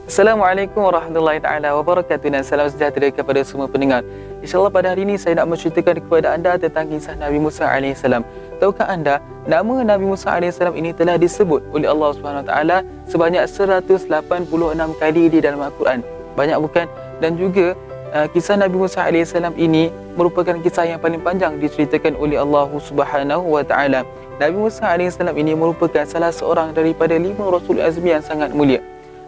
Assalamualaikum warahmatullahi taala wabarakatuh dan salam sejahtera kepada semua pendengar. InsyaAllah pada hari ini saya nak menceritakan kepada anda tentang kisah Nabi Musa AS. Tahukah anda, nama Nabi Musa AS ini telah disebut oleh Allah SWT sebanyak 186 kali di dalam Al-Quran. Banyak bukan? Dan juga kisah Nabi Musa AS ini merupakan kisah yang paling panjang diceritakan oleh Allah SWT. Nabi Musa AS ini merupakan salah seorang daripada 5 Rasul Azmi yang sangat mulia.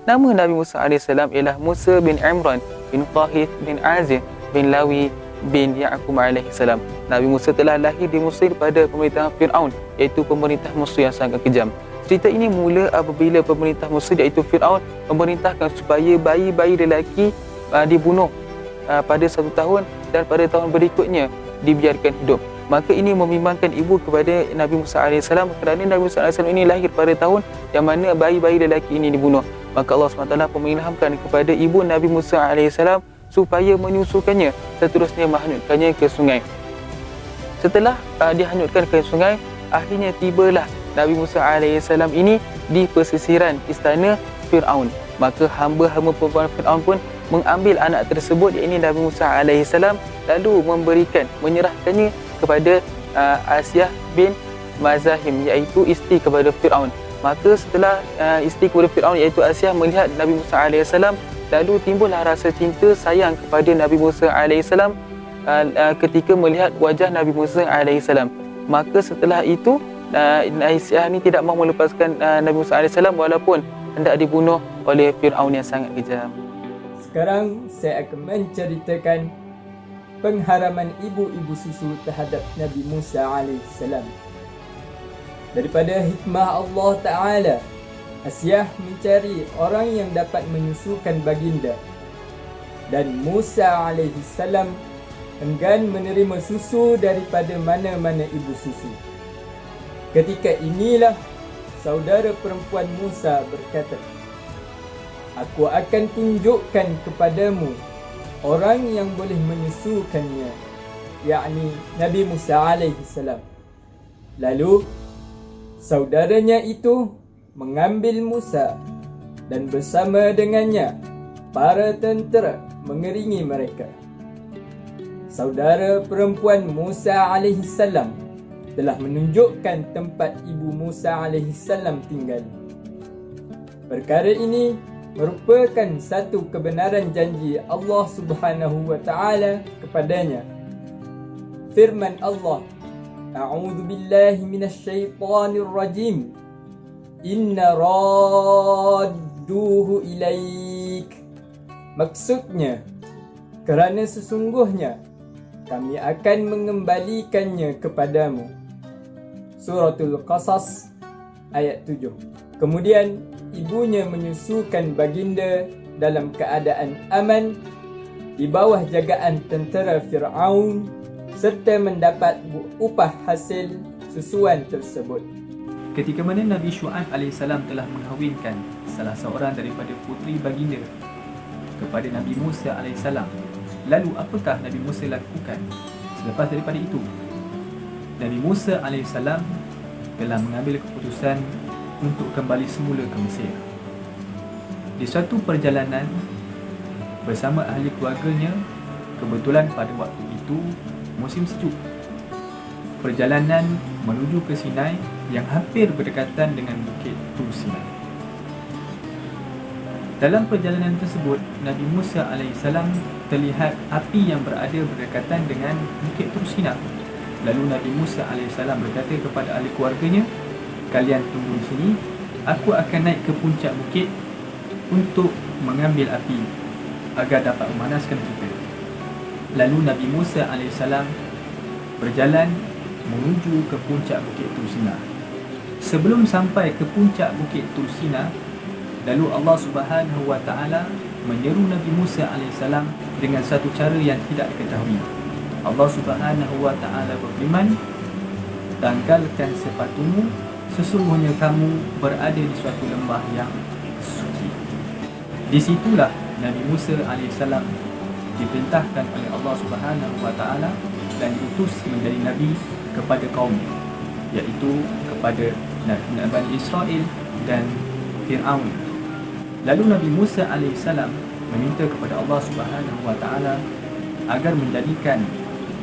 Nama Nabi Musa AS ialah Musa bin Imran bin Qahith bin Azir bin Lawi bin Ya'qub AS. Nabi Musa telah lahir di Mesir pada pemerintahan Fir'aun, iaitu pemerintah Mesir yang sangat kejam. Cerita ini mula apabila pemerintah Mesir iaitu Fir'aun memerintahkan supaya bayi-bayi lelaki dibunuh pada 1 tahun dan pada tahun berikutnya dibiarkan hidup. Maka ini membimbangkan ibu kepada Nabi Musa AS kerana Nabi Musa AS ini lahir pada tahun yang mana bayi-bayi lelaki ini dibunuh. Maka Allah SWT mengilhamkan kepada ibu Nabi Musa AS supaya menyusukannya, seterusnya menghanyutkannya ke sungai. Setelah dihanyutkan ke sungai, akhirnya tibalah Nabi Musa AS ini di pesisiran istana Fir'aun. Maka hamba-hamba perempuan Fir'aun pun mengambil anak tersebut, iaitu Nabi Musa AS, lalu menyerahkannya kepada Asyah bin Mazahim, iaitu isteri kepada Fir'aun. Maka setelah isteri kepada Fir'aun iaitu Asyah melihat Nabi Musa AS, lalu timbullah rasa cinta sayang kepada Nabi Musa AS ketika melihat wajah Nabi Musa AS. Maka setelah itu Asyah ni tidak mahu melepaskan Nabi Musa AS walaupun hendak dibunuh oleh Fir'aun yang sangat kejam. Sekarang saya akan menceritakan pengharaman ibu-ibu susu terhadap Nabi Musa AS. Daripada hikmah Allah Ta'ala, Asyah mencari orang yang dapat menyusukan baginda, dan Musa AS enggan menerima susu daripada mana-mana ibu susu. Ketika inilah saudara perempuan Musa berkata, "Aku akan tunjukkan kepadamu orang yang boleh menyusukannya," yakni Nabi Musa AS. Lalu saudaranya itu mengambil Musa dan bersama dengannya para tentera mengiringi mereka. Saudara perempuan Musa AS telah menunjukkan tempat ibu Musa AS tinggal. Perkara ini merupakan satu kebenaran janji Allah Subhanahu wa taala kepadanya. Firman Allah, "A'udzu billahi minasy syaithanir rajim. Inna radduhu ilaik." Maksudnya, kerana sesungguhnya kami akan mengembalikannya kepadamu. Suratul Qasas ayat 7. Kemudian ibunya menyusukan baginda dalam keadaan aman di bawah jagaan tentera Fir'aun serta mendapat upah hasil susuan tersebut. Ketika mana Nabi Syuaib AS telah mengkahwinkan salah seorang daripada puteri baginda kepada Nabi Musa AS, lalu apakah Nabi Musa lakukan selepas daripada itu? Nabi Musa AS telah mengambil keputusan untuk kembali semula ke Mesir. Di suatu perjalanan bersama ahli keluarganya, kebetulan pada waktu itu musim sejuk. Perjalanan menuju ke Sinai yang hampir berdekatan dengan Bukit Tur Sinai. Dalam perjalanan tersebut, Nabi Musa AS terlihat api yang berada berdekatan dengan Bukit Tur Sinai. Lalu Nabi Musa AS berkata kepada ahli keluarganya, "Kalian tunggu di sini, aku akan naik ke puncak bukit untuk mengambil api agar dapat memanaskan kita." Lalu Nabi Musa AS berjalan menuju ke puncak Bukit Tur Sinai. Sebelum sampai ke puncak Bukit Tur Sinai, lalu Allah Subhanahu wa taala menyeru Nabi Musa AS dengan satu cara yang tidak diketahui. Allah Subhanahu wa taala berfirman, "Tanggalkan sepatumu, sesungguhnya kamu berada di suatu lembah yang suci." Di situlah Nabi Musa AS diperintahkan oleh Allah Subhanahu wa taala dan diutus menjadi nabi kepada kaumnya, iaitu kepada Bani Israel dan Fir'aun. Lalu Nabi Musa AS meminta kepada Allah Subhanahu Wa Taala agar menjadikan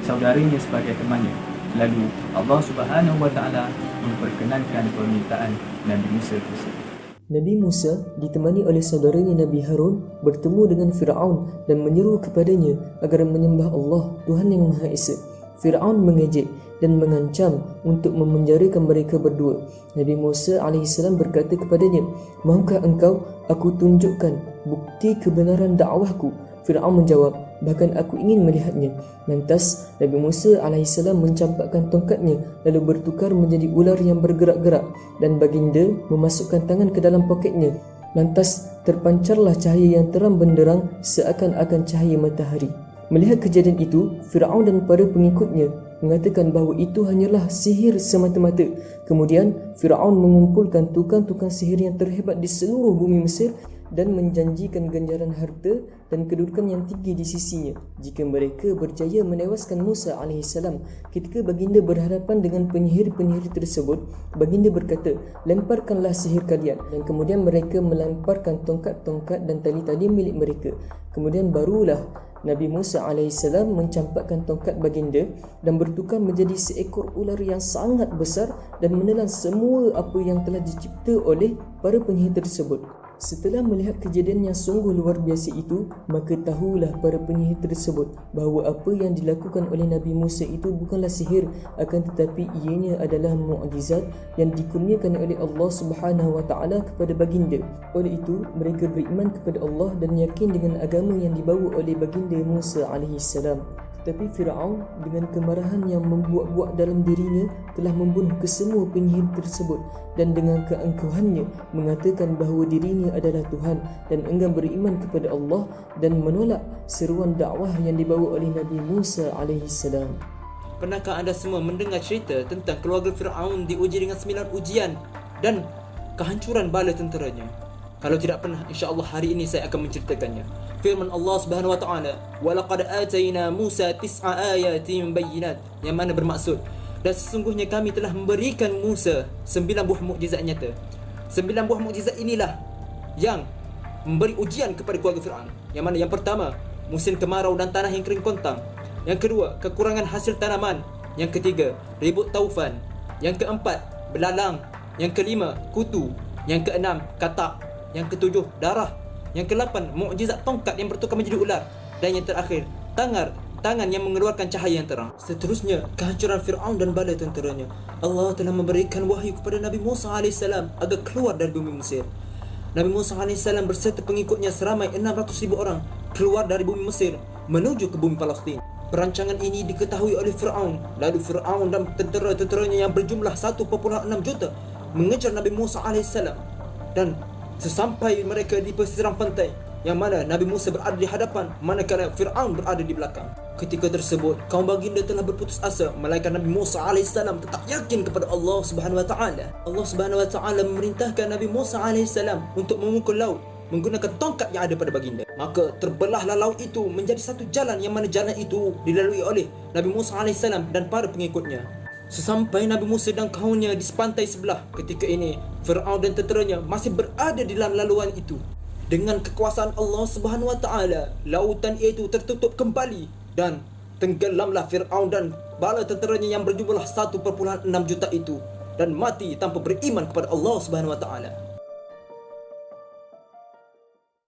saudaranya sebagai temannya. Lalu Allah Subhanahu Wa Taala memperkenankan permintaan Nabi Musa tersebut. Nabi Musa ditemani oleh saudaranya Nabi Harun bertemu dengan Fir'aun dan menyeru kepadanya agar menyembah Allah, Tuhan yang Maha Esa. Fir'aun mengejek dan mengancam untuk memenjarakan mereka berdua. Nabi Musa AS berkata kepadanya, "Maukah engkau aku tunjukkan bukti kebenaran dakwahku?" Fir'aun menjawab, "Bahkan aku ingin melihatnya." Lantas Nabi Musa AS mencampakkan tongkatnya lalu bertukar menjadi ular yang bergerak-gerak, dan baginda memasukkan tangan ke dalam poketnya. Lantas terpancarlah cahaya yang terang benderang seakan-akan cahaya matahari. Melihat kejadian itu, Fir'aun dan para pengikutnya mengatakan bahawa itu hanyalah sihir semata-mata. Kemudian Fir'aun mengumpulkan tukang-tukang sihir yang terhebat di seluruh bumi Mesir dan menjanjikan ganjaran harta dan kedudukan yang tinggi di sisinya jika mereka berjaya menewaskan Musa AS. Ketika baginda berhadapan dengan penyihir-penyihir tersebut, baginda berkata, "Lemparkanlah sihir kalian." Dan kemudian mereka melemparkan tongkat-tongkat dan tali-tali milik mereka. Kemudian barulah Nabi Musa AS mencampakkan tongkat baginda dan bertukar menjadi seekor ular yang sangat besar dan menelan semua apa yang telah dicipta oleh para penyihir tersebut. Setelah melihat kejadian yang sungguh luar biasa itu, maka tahulah para penyihir tersebut bahawa apa yang dilakukan oleh Nabi Musa itu bukanlah sihir, akan tetapi ianya adalah mukjizat yang dikurniakan oleh Allah Subhanahu Wa Taala kepada baginda. Oleh itu, mereka beriman kepada Allah dan yakin dengan agama yang dibawa oleh baginda Musa AS. Tetapi Fir'aun dengan kemarahan yang membuak-buak dalam dirinya telah membunuh kesemua penyihir tersebut dan dengan keangkuhannya mengatakan bahawa dirinya adalah Tuhan dan enggan beriman kepada Allah dan menolak seruan dakwah yang dibawa oleh Nabi Musa AS. Pernahkah anda semua mendengar cerita tentang keluarga Fir'aun diuji dengan 9 ujian dan kehancuran bala tenteranya? Kalau tidak pernah, insya-Allah hari ini saya akan menceritakannya. Firman Allah Subhanahu Wa Taala, "Wa laqad atayna Musa 9 ayatin bayyinat," yang mana bermaksud, dan sesungguhnya kami telah memberikan Musa 9 buah mukjizat nyata. 9 buah mukjizat inilah yang memberi ujian kepada keluarga Fir'aun. Yang mana yang pertama, musim kemarau dan tanah yang kering kontang. Yang kedua, kekurangan hasil tanaman. Yang ketiga, ribut taufan. Yang keempat, belalang. Yang kelima, kutu. Yang keenam, katak. Yang ketujuh, darah. Yang ke-8, mukjizat tongkat yang bertukar menjadi ular. Dan yang terakhir, tangan yang mengeluarkan cahaya yang terang. Seterusnya, kehancuran Fir'aun dan bala tenteranya. Allah telah memberikan wahyu kepada Nabi Musa AS agar keluar dari bumi Mesir. Nabi Musa AS berserta pengikutnya seramai 600,000 orang keluar dari bumi Mesir menuju ke bumi Palestin. Perancangan ini diketahui oleh Fir'aun. Lalu Fir'aun dan tentera-tenteranya yang berjumlah 1,6 juta mengejar Nabi Musa AS. Dan sesampai mereka di pesisir pantai, yang mana Nabi Musa berada di hadapan, manakala Fir'aun berada di belakang. Ketika tersebut, kaum baginda telah berputus asa, melainkan Nabi Musa AS tetap yakin kepada Allah Subhanahu Wa Taala. Allah Subhanahu Wa Taala memerintahkan Nabi Musa AS untuk memukul laut menggunakan tongkat yang ada pada baginda. Maka terbelahlah laut itu menjadi satu jalan, yang mana jalan itu dilalui oleh Nabi Musa AS dan para pengikutnya. Sesampai Nabi Musa dan kaumnya di pantai sebelah, ketika ini Fir'aun dan tenteranya masih berada di dalam laluan itu. Dengan kekuasaan Allah Subhanahu Wa Taala, lautan itu tertutup kembali dan tenggelamlah Fir'aun dan bala tenteranya yang berjumlah 1,6 juta itu dan mati tanpa beriman kepada Allah Subhanahu Wa Taala.